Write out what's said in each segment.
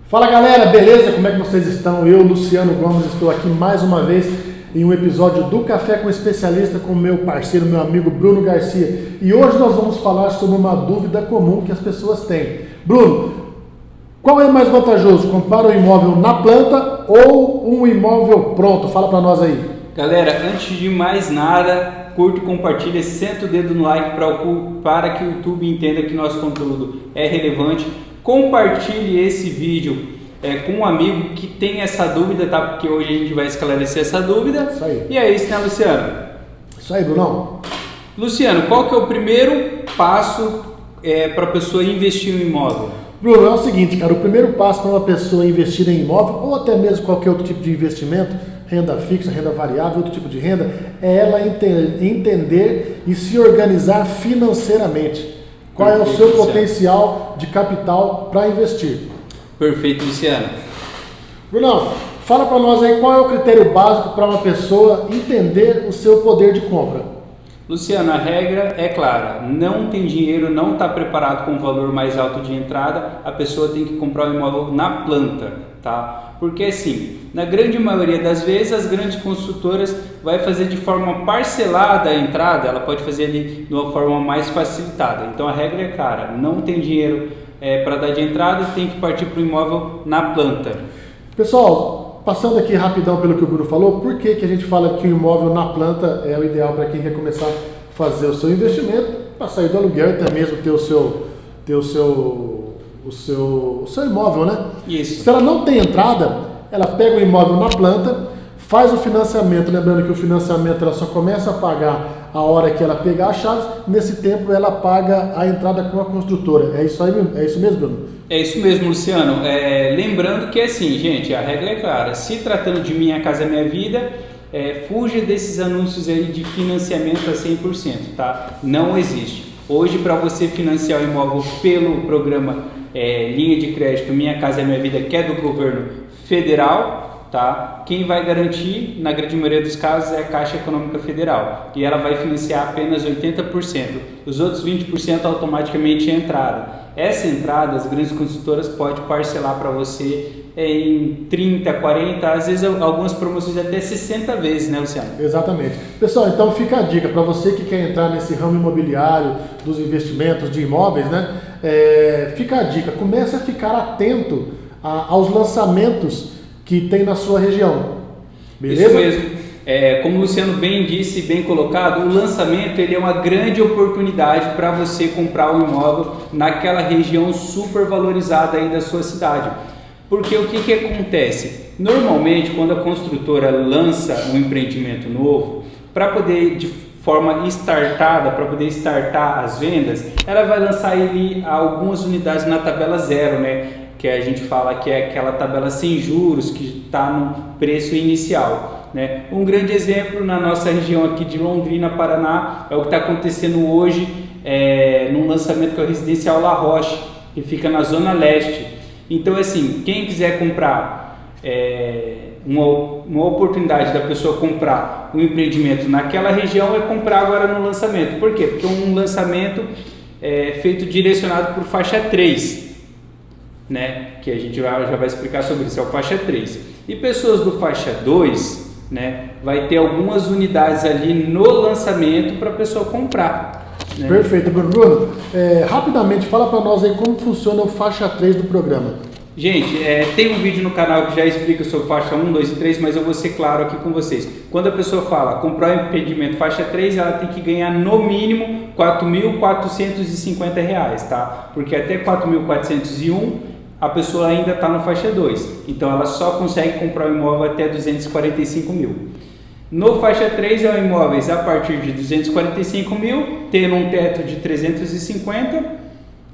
Fala galera, beleza? Como é que vocês estão? Eu, Luciano Gomes, estou aqui mais uma vez em um episódio do Café com Especialista com meu parceiro, meu amigo Bruno Garcia. E hoje nós vamos falar sobre uma dúvida comum que as pessoas têm. Bruno, qual é mais vantajoso? Comprar um imóvel na planta ou um imóvel pronto? Fala para nós aí. Galera, antes de mais nada, curte, compartilha, senta o dedo no like para que o YouTube entenda que nosso conteúdo é relevante. Compartilhe esse vídeo com um amigo que tem essa dúvida, tá? Porque hoje a gente vai esclarecer essa dúvida. Isso aí. E é isso, né, Luciano? Isso aí, Brunão. Luciano, qual que é o primeiro passo para a pessoa investir em um imóvel? Bruno, é o seguinte, cara, o primeiro passo para uma pessoa investir em imóvel ou até mesmo qualquer outro tipo de investimento, renda fixa, renda variável, outro tipo de renda, é ela entender e se organizar financeiramente. Qual é o seu potencial de capital para investir? Perfeito, Luciano. Brunão, fala para nós aí qual é o critério básico para uma pessoa entender o seu poder de compra. Luciano, a regra é clara, não tem dinheiro, não está preparado com um valor mais alto de entrada, a pessoa tem que comprar o imóvel na planta, tá? Porque assim, na grande maioria das vezes as grandes construtoras vai fazer de forma parcelada a entrada, ela pode fazer ali de uma forma mais facilitada. Então a regra é clara, não tem dinheiro para dar de entrada, tem que partir para o imóvel na planta. Pessoal, passando aqui rapidão pelo que o Bruno falou, por que a gente fala que o imóvel na planta é o ideal para quem quer começar a fazer o seu investimento, para sair do aluguel e até mesmo ter o seu imóvel, né? Isso. Se ela não tem entrada, ela pega o imóvel na planta, faz o financiamento, lembrando que o financiamento ela só começa a pagar a hora que ela pegar as chaves, nesse tempo ela paga a entrada com a construtora. É isso aí, é isso mesmo, Bruno? É isso mesmo, Luciano. Lembrando que assim, gente, a regra é clara, se tratando de Minha Casa Minha Vida, fuja desses anúncios aí de financiamento a 100%, tá? Não existe. Hoje, para você financiar o imóvel pelo programa linha de crédito Minha Casa Minha Vida, que é do governo federal, tá? Quem vai garantir, na grande maioria dos casos, é a Caixa Econômica Federal, e ela vai financiar apenas 80%. Os outros 20% automaticamente é entrada. Essa entrada, as grandes construtoras podem parcelar para você em 30, 40, às vezes algumas promoções até 60 vezes, né, Luciano? Exatamente. Pessoal, então fica a dica para você que quer entrar nesse ramo imobiliário, dos investimentos de imóveis, né? Fica a dica, comece a ficar atento aos lançamentos que tem na sua região. Beleza? Isso mesmo. Como o Luciano bem disse, bem colocado, o lançamento ele é uma grande oportunidade para você comprar um imóvel naquela região super valorizada aí da sua cidade. Porque o que acontece? Normalmente, quando a construtora lança um empreendimento novo, para poder de forma startada, para poder startar as vendas, ela vai lançar ali algumas unidades na tabela zero, né? Que a gente fala que é aquela tabela sem juros, que está no preço inicial, né? Um grande exemplo na nossa região aqui de Londrina, Paraná, é o que está acontecendo hoje num lançamento que é o Residencial La Roche, que fica na Zona Leste. Então, assim, quem quiser comprar uma oportunidade da pessoa comprar um empreendimento naquela região é comprar agora no lançamento. Por quê? Porque um lançamento é feito direcionado por faixa 3, né? Que a gente já vai explicar sobre isso, é o faixa 3. E pessoas do faixa 2, né? Vai ter algumas unidades ali no lançamento para a pessoa comprar. Né? Perfeito, Bruno. Rapidamente, fala para nós aí como funciona o faixa 3 do programa. Gente, tem um vídeo no canal que já explica sobre faixa 1, 2 e 3, mas eu vou ser claro aqui com vocês. Quando a pessoa fala comprar um empreendimento faixa 3, ela tem que ganhar no mínimo R$ 4.450, tá? Porque até 4.401 a pessoa ainda está no faixa 2. Então ela só consegue comprar um imóvel até 245 mil. No faixa 3 é imóveis a partir de 245 mil, tendo um teto de 350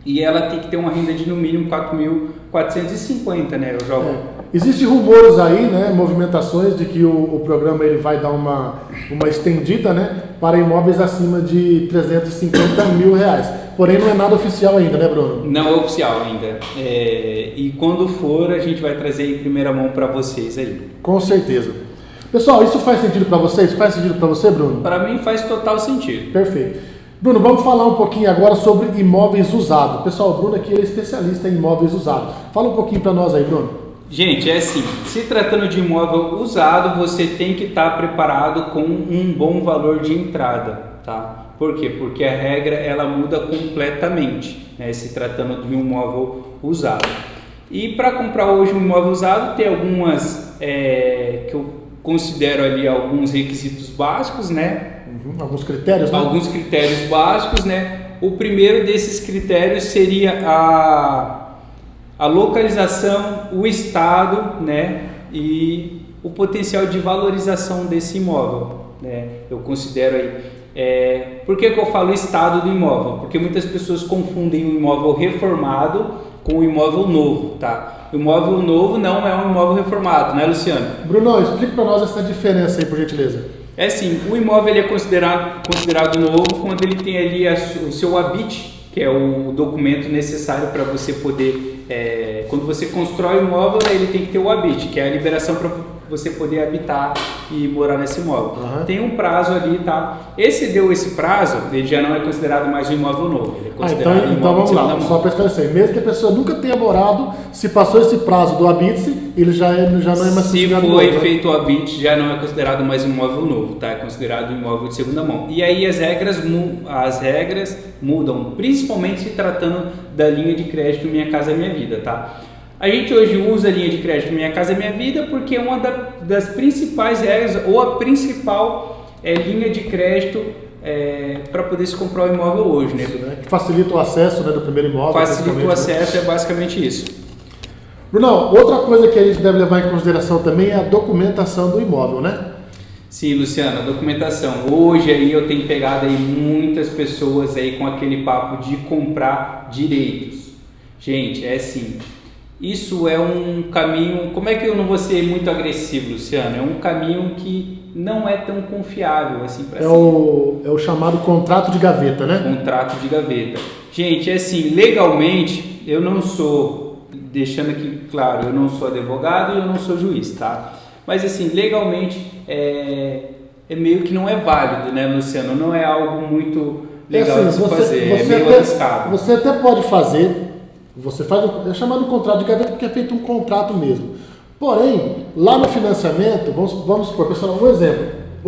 e ela tem que ter uma renda de no mínimo 4.450, né? Eu jogo. Existem rumores aí, né, movimentações de que o programa ele vai dar uma estendida, né, para imóveis acima de 350 mil reais. Porém não é nada oficial ainda, né, Bruno? Não é oficial ainda. E quando for a gente vai trazer em primeira mão para vocês aí. Com certeza. Pessoal, isso faz sentido para vocês? Faz sentido para você, Bruno? Para mim faz total sentido. Perfeito. Bruno, vamos falar um pouquinho agora sobre imóveis usados. Pessoal, o Bruno aqui é especialista em imóveis usados. Fala um pouquinho para nós aí, Bruno. Gente, é assim, se tratando de imóvel usado, você tem que estar preparado com um bom valor de entrada, tá? Por quê? Porque a regra ela muda completamente, né? Se tratando de um imóvel usado. E para comprar hoje um imóvel usado, tem algumas que eu considero ali alguns requisitos básicos, né? Alguns critérios, né? Alguns critérios básicos, né? O primeiro desses critérios seria a localização, o estado, né? E o potencial de valorização desse imóvel, né? Eu considero aí. Por que eu falo estado do imóvel? Porque muitas pessoas confundem o imóvel reformado com o imóvel novo, tá? O imóvel novo não é um imóvel reformado, né, Luciano? Bruno, explica para nós essa diferença aí, por gentileza. É assim, o imóvel ele é considerado novo quando ele tem ali o seu habite, que é o documento necessário para você poder, quando você constrói o imóvel, ele tem que ter o habite, que é a liberação para você poder habitar e morar nesse imóvel. Tem um prazo ali, tá? Deu esse prazo, ele já não é considerado mais um imóvel novo, ele é considerado um imóvel então vamos de segunda lá, mão. só para esclarecer, mesmo que a pessoa nunca tenha morado, se passou esse prazo do habite, ele já não é mais Se considerado foi novo, feito o habite, já não é considerado mais um imóvel novo, tá? É considerado um imóvel de segunda mão. E aí as regras mudam, principalmente se tratando da linha de crédito Minha Casa Minha Vida, tá? A gente hoje usa a linha de crédito Minha Casa Minha Vida porque é uma das principais regras, ou a principal linha de crédito para poder se comprar o imóvel hoje, né? Que facilita o acesso, né, do primeiro imóvel. Facilita o acesso, é basicamente isso. Bruno, outra coisa que a gente deve levar em consideração também é a documentação do imóvel, né? Sim, Luciano, a documentação. Hoje aí eu tenho pegado aí muitas pessoas aí com aquele papo de comprar direitos. Gente, é assim, isso é um caminho, como é que eu não vou ser muito agressivo, Luciano? É um caminho que não é tão confiável assim para É o chamado contrato de gaveta, né? Contrato de gaveta. Gente, é assim, legalmente eu não sou, deixando aqui claro, eu não sou advogado e eu não sou juiz, tá? Mas assim, legalmente é meio que não é válido, né, Luciano? Não é algo muito legal de se fazer, é meio arriscado. Você até pode fazer, é chamado contrato de gaveta porque é feito um contrato mesmo. Porém, lá no financiamento, vamos supor, pessoal, um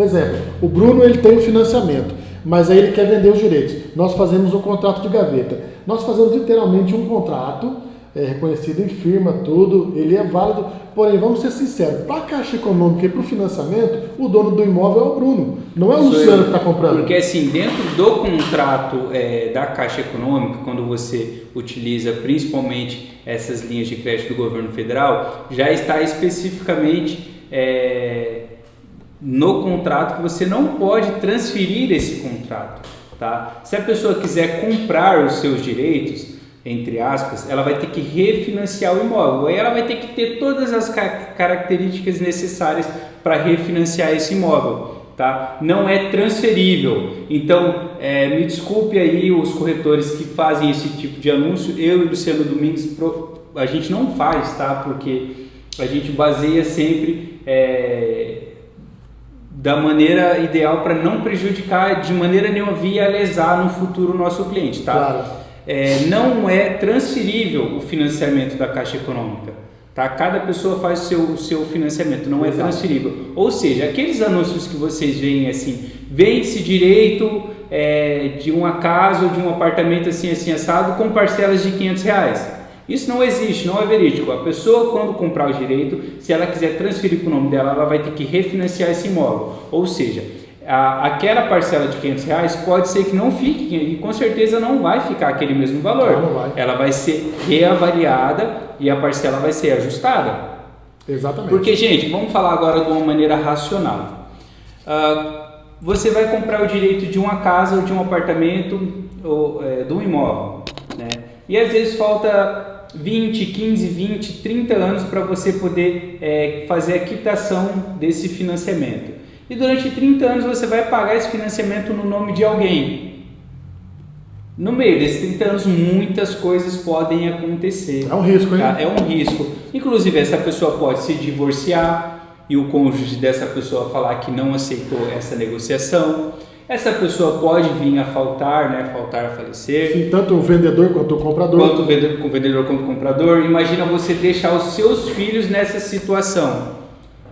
exemplo. O Bruno ele tem o financiamento, mas aí ele quer vender os direitos. Nós fazemos um contrato de gaveta. Nós fazemos literalmente um contrato, reconhecido em firma, tudo, ele é válido. Porém, vamos ser sinceros, para a Caixa Econômica e para o financiamento, o dono do imóvel é o Bruno, não é o Luciano que está comprando. Porque assim, dentro do contrato da Caixa Econômica, quando você utiliza principalmente essas linhas de crédito do governo federal, já está especificamente no contrato que você não pode transferir esse contrato, tá? Se a pessoa quiser comprar os seus direitos, entre aspas, ela vai ter que refinanciar o imóvel. Aí ela vai ter que ter todas as características necessárias para refinanciar esse imóvel, tá? Não é transferível. Então, me desculpe aí os corretores que fazem esse tipo de anúncio. Eu e Luciano Domingues, a gente não faz, tá? Porque a gente baseia sempre da maneira ideal para não prejudicar de maneira nenhuma via lesar no futuro o nosso cliente, tá? Claro. Não é transferível o financiamento da Caixa Econômica, tá? Cada pessoa faz o seu financiamento, não é transferível. Ou seja, aqueles anúncios que vocês veem assim, vende-se direito de uma casa ou de um apartamento assim assado com parcelas de R$500. Isso não existe, não é verídico. A pessoa, quando comprar o direito, se ela quiser transferir para o nome dela, ela vai ter que refinanciar esse imóvel. Ou seja, aquela parcela de R$500 pode ser que não fique e com certeza não vai ficar aquele mesmo valor. Não vai. Ela vai ser reavaliada e a parcela vai ser ajustada. Exatamente. Porque, gente, vamos falar agora de uma maneira racional. Você vai comprar o direito de uma casa ou de um apartamento ou de um imóvel, né? E às vezes falta 20, 15, 20, 30 anos para você poder fazer a quitação desse financiamento. E durante 30 anos você vai pagar esse financiamento no nome de alguém. No meio desses 30 anos, muitas coisas podem acontecer. É um risco, hein? Tá? É um risco. Inclusive, essa pessoa pode se divorciar e o cônjuge dessa pessoa falar que não aceitou essa negociação. Essa pessoa pode vir a faltar, né? Faltar a falecer. Sim, tanto o vendedor quanto o comprador. Quanto o vendedor quanto o comprador. Imagina você deixar os seus filhos nessa situação.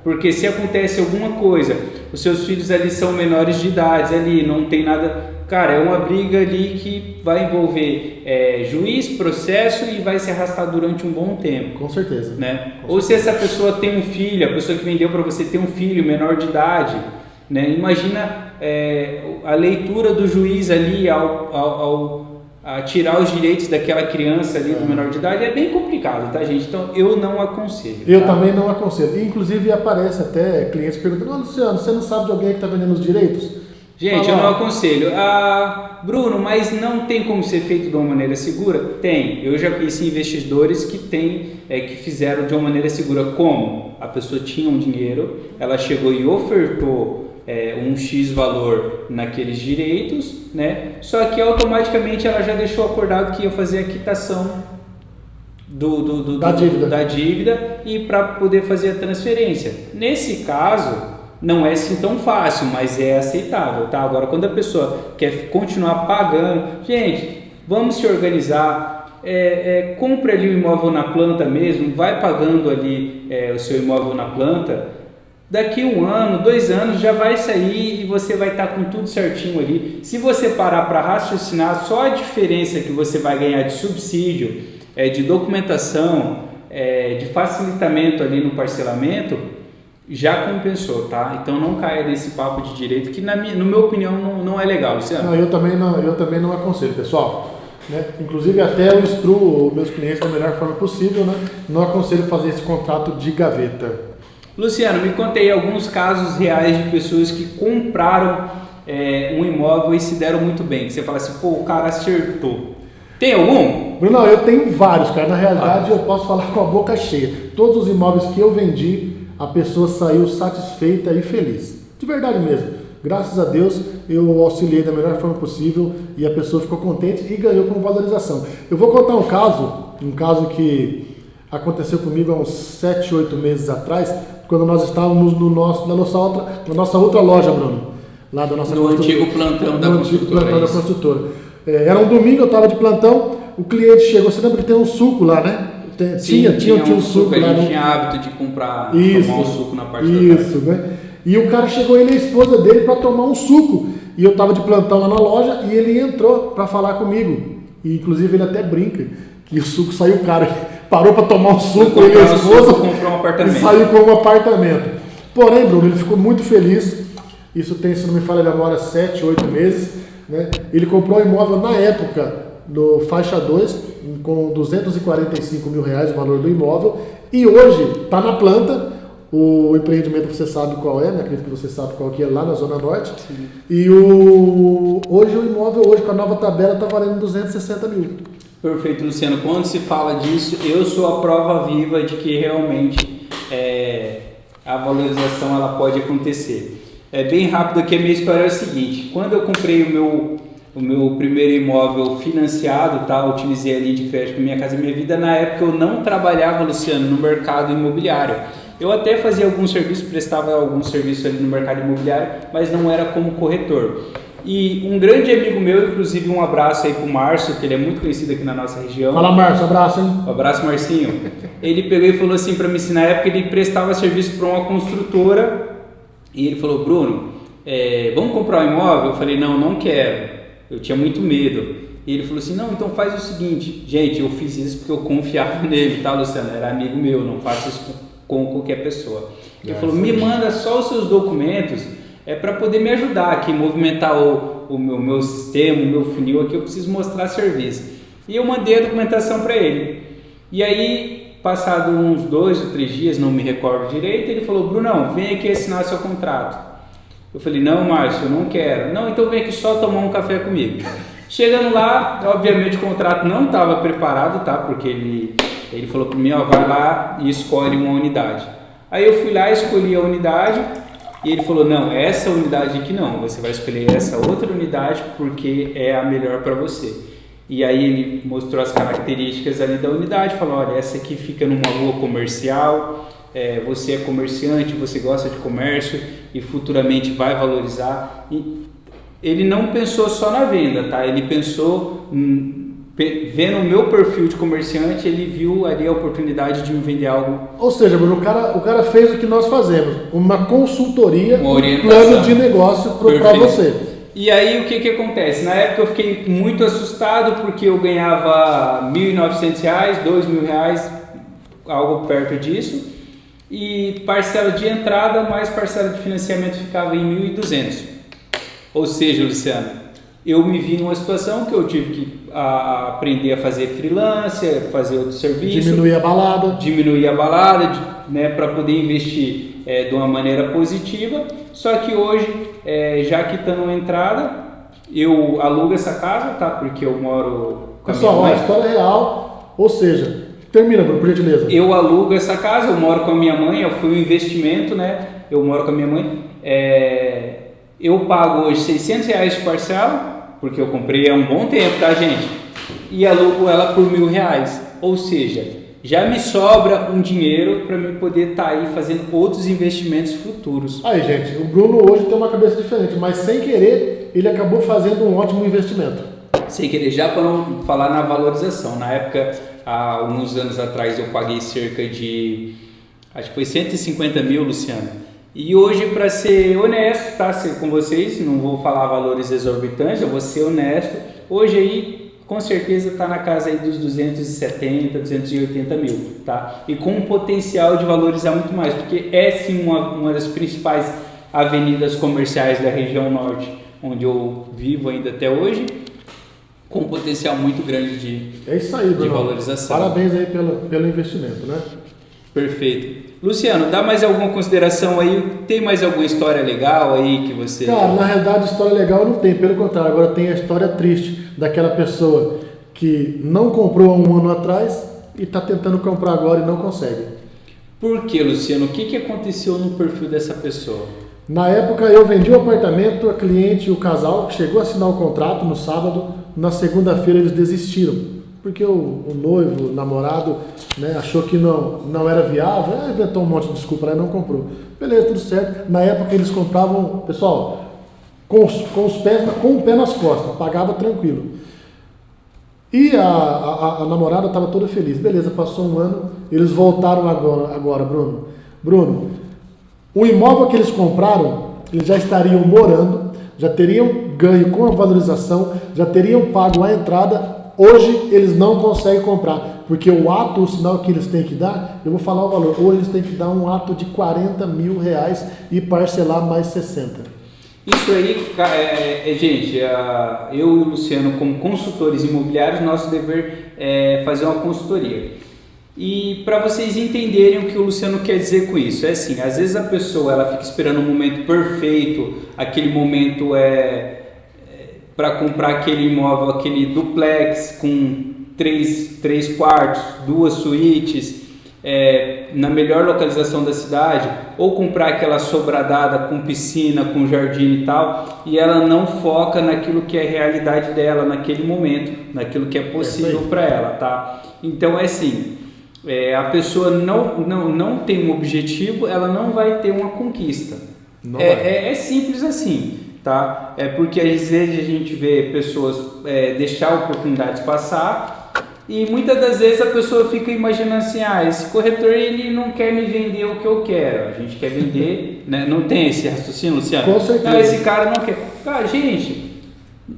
Porque se acontece alguma coisa, os seus filhos ali são menores de idade, ali não tem nada... Cara, é uma briga ali que vai envolver juiz, processo e vai se arrastar durante um bom tempo. Com certeza. Né? Ou se essa pessoa tem um filho, a pessoa que vendeu para você tem um filho menor de idade, né? Imagina a leitura do juiz ali ao tirar os direitos daquela criança ali do menor de idade, é bem complicado, tá, gente? Então eu não aconselho. Eu tá? também não aconselho. Inclusive aparece até clientes perguntando: Luciano, você não sabe de alguém que está vendendo os direitos? Gente, eu não aconselho. Bruno, mas não tem como ser feito de uma maneira segura? Tem. Eu já conheci investidores que fizeram de uma maneira segura. Como? A pessoa tinha um dinheiro, ela chegou e ofertou um X valor naqueles direitos, né? Só que automaticamente ela já deixou acordado que ia fazer a quitação da dívida e para poder fazer a transferência. Nesse caso... Não é assim tão fácil, mas é aceitável, tá? Agora, quando a pessoa quer continuar pagando, gente, vamos se organizar, compre ali o imóvel na planta mesmo, vai pagando ali o seu imóvel na planta, daqui 1 ano, 2 anos já vai sair e você vai estar com tudo certinho ali. Se você parar para raciocinar, só a diferença que você vai ganhar de subsídio, de documentação, de facilitamento ali no parcelamento, já compensou, tá? Então não caia nesse papo de direito que na minha opinião não é legal, Luciano. Não, eu também não aconselho, pessoal. Né? Inclusive até eu instruo meus clientes da melhor forma possível, né? Não aconselho fazer esse contrato de gaveta. Luciano, me conta aí alguns casos reais de pessoas que compraram um imóvel e se deram muito bem. Que você fala assim, pô, o cara acertou. Tem algum? Bruno, eu tenho vários, cara. Na realidade eu posso falar com a boca cheia. Todos os imóveis que eu vendi, a pessoa saiu satisfeita e feliz. De verdade mesmo. Graças a Deus, eu auxiliei da melhor forma possível e a pessoa ficou contente e ganhou com valorização. Eu vou contar um caso que aconteceu comigo há uns 7, 8 meses atrás, quando nós estávamos na nossa outra loja, Bruno. Lá da nossa antigo plantão da construtora. Era um domingo, eu estava de plantão, o cliente chegou, você lembra que tem um suco lá, né? Tinha um suco lá. A gente tinha hábito de tomar um suco na parte da tarde. Né? E o cara chegou, ele e a esposa dele, para tomar um suco. E eu estava de plantão lá na loja e ele entrou para falar comigo. E inclusive ele até brinca que o suco saiu caro. Parou para tomar um suco, ele e a esposa, comprou um apartamento. E saiu com um apartamento. Porém, Bruno, ele ficou muito feliz. Isso tem, se não me falha a memória, 7, 8 meses. Né? Ele comprou um imóvel na época, no faixa 2, com R$245 mil o valor do imóvel, e hoje está na planta. O empreendimento você sabe qual é, né? Acredito que você sabe qual que é, lá na Zona Norte. Sim. E hoje o imóvel, com a nova tabela, está valendo 260 mil. Perfeito, Luciano. Quando se fala disso, eu sou a prova viva de que realmente a valorização ela pode acontecer. Bem rápido aqui, a minha história é o seguinte: quando eu comprei o meu primeiro imóvel financiado, tá? Eu utilizei ali de crédito Minha Casa Minha Vida. Na época eu não trabalhava, Luciano, no mercado imobiliário. Eu até fazia algum serviço, prestava algum serviço ali no mercado imobiliário, mas não era como corretor. E um grande amigo meu, inclusive um abraço aí pro Márcio, que ele é muito conhecido aqui na nossa região. Fala, Márcio, abraço, hein? Um abraço, Marcinho. Ele pegou e falou assim para mim, na época ele prestava serviço para uma construtora, e ele falou, Bruno, vamos comprar um imóvel? Eu falei, não quero. Eu tinha muito medo. E ele falou assim, não, então faz o seguinte. Gente, eu fiz isso porque eu confiava nele, tá, Luciano? Era amigo meu, não faço isso com qualquer pessoa. Ele falou, me manda só os seus documentos, para poder me ajudar aqui, movimentar o meu sistema, o meu funil aqui, eu preciso mostrar serviço. E eu mandei a documentação para ele. E aí, passado uns 2 ou 3 dias, não me recordo direito, ele falou, Brunão, vem aqui assinar seu contrato. Eu falei, não, Márcio, eu não quero. Não, então vem aqui só tomar um café comigo. Chegando lá, obviamente o contrato não estava preparado, tá? Porque ele falou para mim, vai lá e escolhe uma unidade. Aí eu fui lá, escolhi a unidade e ele falou, não, essa unidade aqui não, você vai escolher essa outra unidade porque é a melhor para você. E aí ele mostrou as características ali da unidade, falou, olha, essa aqui fica numa rua comercial, você é comerciante, você gosta de comércio e futuramente vai valorizar. E ele não pensou só na venda, tá? Ele pensou, vendo o meu perfil de comerciante, ele viu ali a oportunidade de me vender algo. Ou seja, Bruno, o cara fez o que nós fazemos, uma consultoria, Uma um orientação. plano de negócio para você. E aí o que acontece? Na época eu fiquei muito assustado porque eu ganhava R$ 1.900, R$ 2.000, algo perto disso, e parcela de entrada mais parcela de financiamento ficava em 1.200. Ou seja, Luciano, eu me vi numa situação que eu tive que aprender a fazer freelancer, fazer outro serviço, Diminuir a balada, né, para poder investir de uma maneira positiva. Só que hoje, já quitando uma entrada, eu alugo essa casa, tá? Porque eu moro com a minha Pessoal, mãe. a história é real, ou seja, termina, Bruno, por gentileza. Eu alugo essa casa, eu moro com a minha mãe, foi um investimento, né? Eu moro com a minha mãe. Eu pago hoje R$600 de parcela, porque eu comprei há um bom tempo, tá, gente? E alugo ela por R$1.000. Ou seja, já me sobra um dinheiro para mim poder estar aí fazendo outros investimentos futuros. Aí, gente, o Bruno hoje tem uma cabeça diferente, mas sem querer, ele acabou fazendo um ótimo investimento. Sem querer, já para não falar na valorização. Na época, há alguns anos atrás, eu paguei cerca de, acho que foi 150 mil, Luciano. E hoje, para ser honesto, tá, com vocês, não vou falar valores exorbitantes, eu vou ser honesto. Hoje aí, com certeza está na casa aí dos 270, 280 mil, tá? E com um potencial de valorizar muito mais, porque é sim uma das principais avenidas comerciais da região norte, onde eu vivo ainda até hoje, com um potencial muito grande de valorização. Parabéns aí pelo investimento, né? Perfeito. Luciano, dá mais alguma consideração aí? Tem mais alguma história legal aí que você... Cara, na realidade, história legal não tem, pelo contrário, agora tem a história triste daquela pessoa que não comprou há um ano atrás e está tentando comprar agora e não consegue. Por que, Luciano? O que aconteceu no perfil dessa pessoa? Na época eu vendi o apartamento, a cliente e o casal chegou a assinar o contrato no sábado, na segunda-feira eles desistiram. Porque o noivo, o namorado, né, achou que não era viável, inventou um monte de desculpa lá e não comprou. Beleza, tudo certo. Na época eles compravam, pessoal, com o pé nas costas, pagava tranquilo. E a namorada estava toda feliz. Beleza, passou um ano, eles voltaram agora, Bruno. Bruno, o imóvel que eles compraram, eles já estariam morando, já teriam ganho com a valorização, já teriam pago a entrada. Hoje eles não conseguem comprar, porque o ato, o sinal que eles têm que dar, eu vou falar o valor, hoje eles têm que dar um ato de R$40 mil e parcelar mais 60. Isso aí, gente, eu e o Luciano, como consultores imobiliários, nosso dever é fazer uma consultoria. E para vocês entenderem o que o Luciano quer dizer com isso, é assim, às vezes a pessoa ela fica esperando um momento perfeito, aquele momento para comprar aquele imóvel, aquele duplex com três quartos, 2 suítes, na melhor localização da cidade, ou comprar aquela sobradada com piscina, com jardim e tal, e ela não foca naquilo que é a realidade dela naquele momento, naquilo que é possível para ela, tá? Então é assim, a pessoa não tem um objetivo, ela não vai ter uma conquista. É simples assim. Tá? É porque às vezes a gente vê pessoas deixar oportunidades passar e muitas das vezes a pessoa fica imaginando assim, esse corretor ele não quer me vender o que eu quero, a gente quer vender, né? Não tem esse raciocínio, Luciano? Com certeza. Não, esse cara não quer. Cara, gente,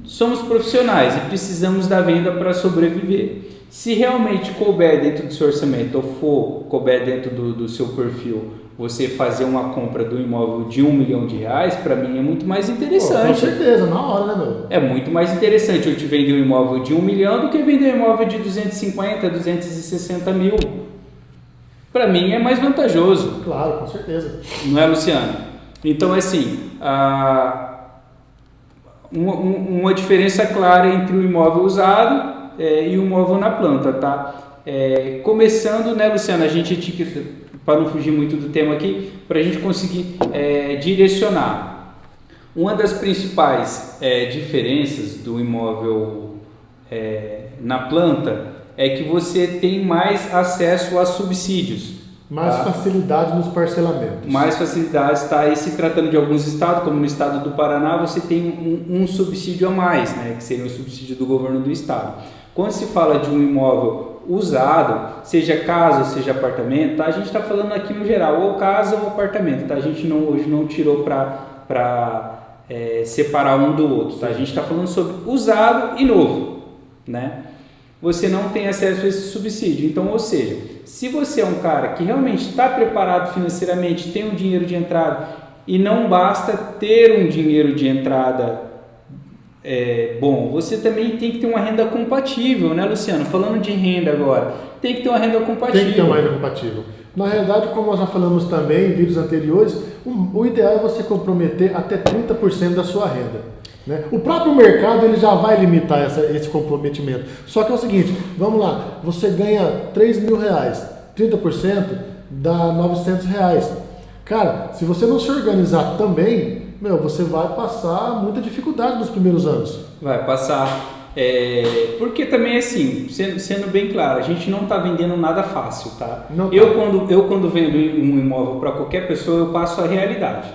somos profissionais e precisamos da venda para sobreviver. Se realmente couber dentro do seu orçamento ou for couber dentro do seu perfil, você fazer uma compra do imóvel de R$1 milhão, para mim é muito mais interessante. Com certeza, na hora, né, meu? É muito mais interessante eu te vender um imóvel de R$1 milhão do que vender um imóvel de 250, 260 mil. Para mim é mais vantajoso. Claro, com certeza. Não é, Luciano? Então, assim, uma diferença clara entre o imóvel usado e o imóvel na planta, tá? Começando, né, Luciano, a gente para não fugir muito do tema aqui, para a gente conseguir direcionar. Uma das principais diferenças do imóvel na planta é que você tem mais acesso a subsídios, Mais tá? facilidade nos parcelamentos. Mais facilidades, tá? E se tratando de alguns estados, como no estado do Paraná, você tem um subsídio a mais, né? Que seria um subsídio do governo do estado. Quando se fala de um imóvel usado, seja casa ou seja apartamento, tá? A gente está falando aqui no geral, ou casa ou apartamento, tá? A gente hoje não tirou para separar um do outro, tá? A gente está falando sobre usado e novo, né? Você não tem acesso a esse subsídio. Então, ou seja, se você é um cara que realmente está preparado financeiramente, tem um dinheiro de entrada e não basta ter um dinheiro de entrada bom, você também tem que ter uma renda compatível, né, Luciano? Falando de renda agora, tem que ter uma renda compatível. Tem que ter uma renda compatível. Na realidade, como nós já falamos também em vídeos anteriores, o ideal é você comprometer até 30% da sua renda. Né? O próprio mercado ele já vai limitar esse comprometimento. Só que é o seguinte, vamos lá, você ganha R$3.000, 30% dá R$900. Cara, se você não se organizar também, você vai passar muita dificuldade nos primeiros anos. Vai passar. Porque também assim, sendo bem claro, a gente não está vendendo nada fácil, tá? Eu quando vendo um imóvel para qualquer pessoa, eu passo a realidade.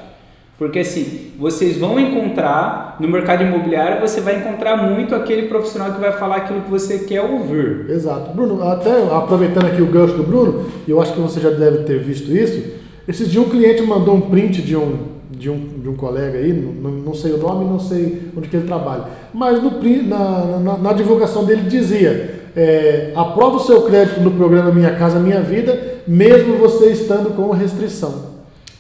Porque assim, vocês vão encontrar, no mercado imobiliário, você vai encontrar muito aquele profissional que vai falar aquilo que você quer ouvir. Exato. Bruno, até aproveitando aqui o gancho do Bruno, e eu acho que você já deve ter visto isso, esses dias um cliente mandou um print de um colega aí, não sei o nome, não sei onde que ele trabalha, mas na divulgação dele dizia, aprova o seu crédito no programa Minha Casa Minha Vida, mesmo você estando com restrição.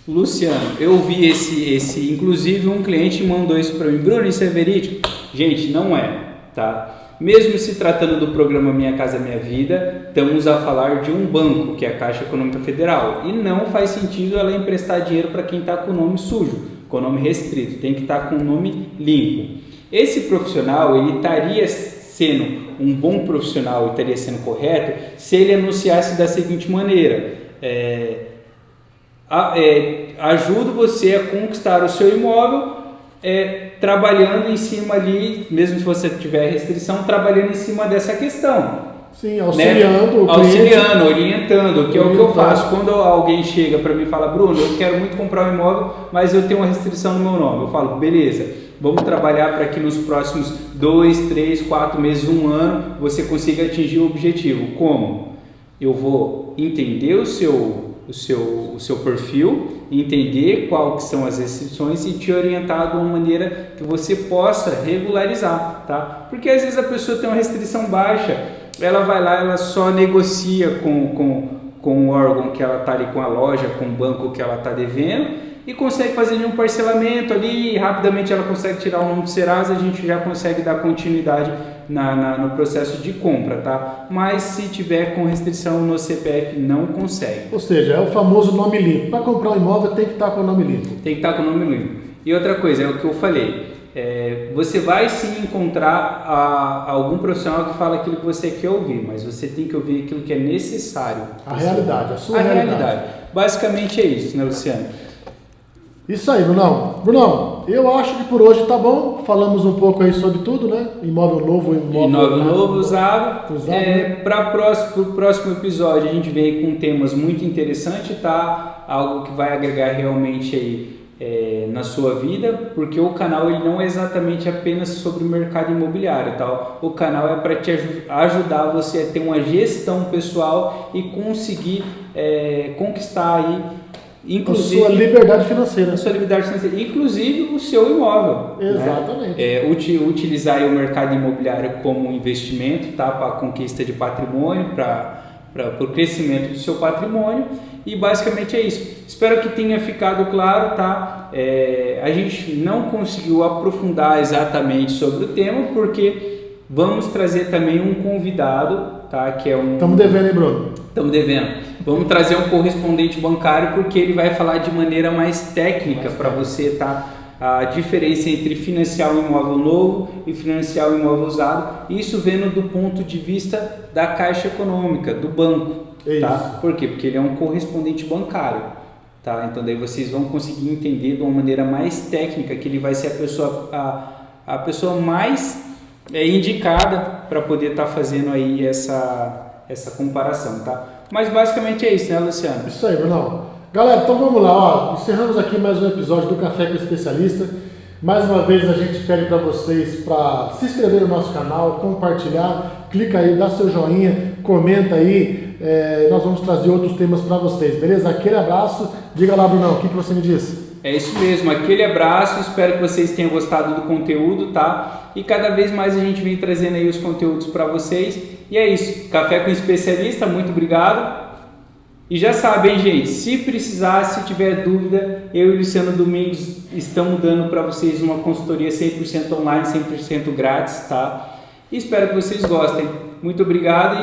Luciano, eu vi esse, inclusive um cliente mandou isso para mim, Bruno, isso é verídico? Gente, não é, tá? Mesmo se tratando do programa Minha Casa Minha Vida, estamos a falar de um banco, que é a Caixa Econômica Federal, e não faz sentido ela emprestar dinheiro para quem está com o nome sujo, com o nome restrito, tem que estar com o nome limpo. Esse profissional, ele estaria sendo um bom profissional, estaria sendo correto, se ele anunciasse da seguinte maneira, ajudo você a conquistar o seu imóvel trabalhando em cima ali, mesmo se você tiver restrição, trabalhando em cima dessa questão. Sim, auxiliando, né? Auxiliando, orientando, que é o que eu faço. Quando alguém chega para mim e fala, Bruno, eu quero muito comprar um imóvel, mas eu tenho uma restrição no meu nome. Eu falo, beleza, vamos trabalhar para que nos próximos 2, 3, 4 meses, 1 ano, você consiga atingir o objetivo. Como? Eu vou entender o seu perfil, entender quais são as restrições e te orientar de uma maneira que você possa regularizar, tá? Porque às vezes a pessoa tem uma restrição baixa, ela vai lá, ela só negocia com o órgão que ela está ali, com a loja, com o banco que ela está devendo e consegue fazer um parcelamento ali, rapidamente ela consegue tirar o nome do Serasa, a gente já consegue dar continuidade no processo de compra, tá? Mas se tiver com restrição no CPF, não consegue. Ou seja, é o famoso nome limpo. Para comprar um imóvel tem que estar com o nome limpo. Tem que estar com o nome limpo. E outra coisa, é o que eu falei, você vai sim encontrar algum profissional que fala aquilo que você quer ouvir, mas você tem que ouvir aquilo que é necessário. A realidade, a sua realidade. Basicamente é isso, né, Luciano? Isso aí, Brunão. Brunão, eu acho que por hoje tá bom. Falamos um pouco aí sobre tudo, né? Imóvel novo, imóvel novo, usado. Né? Para o próximo episódio a gente vem com temas muito interessantes, tá? Algo que vai agregar realmente aí na sua vida, porque o canal ele não é exatamente apenas sobre o mercado imobiliário, tá? O canal é para te ajudar você a ter uma gestão pessoal e conseguir conquistar aí inclusive a sua liberdade financeira. Inclusive o seu imóvel. Exatamente. Né? Utilizar aí o mercado imobiliário como um investimento, tá? Para a conquista de patrimônio, para o crescimento do seu patrimônio. E basicamente é isso. Espero que tenha ficado claro, tá? A gente não conseguiu aprofundar exatamente sobre o tema, porque vamos trazer também um convidado, tá? Que é um... Estamos devendo, hein, Bruno? Estamos devendo. Vamos trazer um correspondente bancário, porque ele vai falar de maneira mais técnica para você, tá? A diferença entre financiar um imóvel novo e financiar um imóvel usado. Isso vendo do ponto de vista da Caixa Econômica, do banco. Tá? Por quê? Porque ele é um correspondente bancário. Tá? Então daí vocês vão conseguir entender de uma maneira mais técnica, que ele vai ser a pessoa mais indicada para poder estar fazendo aí essa comparação. Tá? Mas basicamente é isso, né, Luciano? Isso aí, Brunão. Galera, então vamos lá, ó. Encerramos aqui mais um episódio do Café com Especialista. Mais uma vez a gente pede para vocês para se inscrever no nosso canal, compartilhar, clica aí, dá seu joinha, comenta aí, nós vamos trazer outros temas para vocês, beleza? Aquele abraço, diga lá, Brunão, o que você me disse? É isso mesmo, aquele abraço, espero que vocês tenham gostado do conteúdo, tá? E cada vez mais a gente vem trazendo aí os conteúdos para vocês. E é isso, Café com Especialista, muito obrigado. E já sabem, gente, se precisar, se tiver dúvida, eu e Luciano Domingos estamos dando para vocês uma consultoria 100% online, 100% grátis, tá? E espero que vocês gostem. Muito obrigado.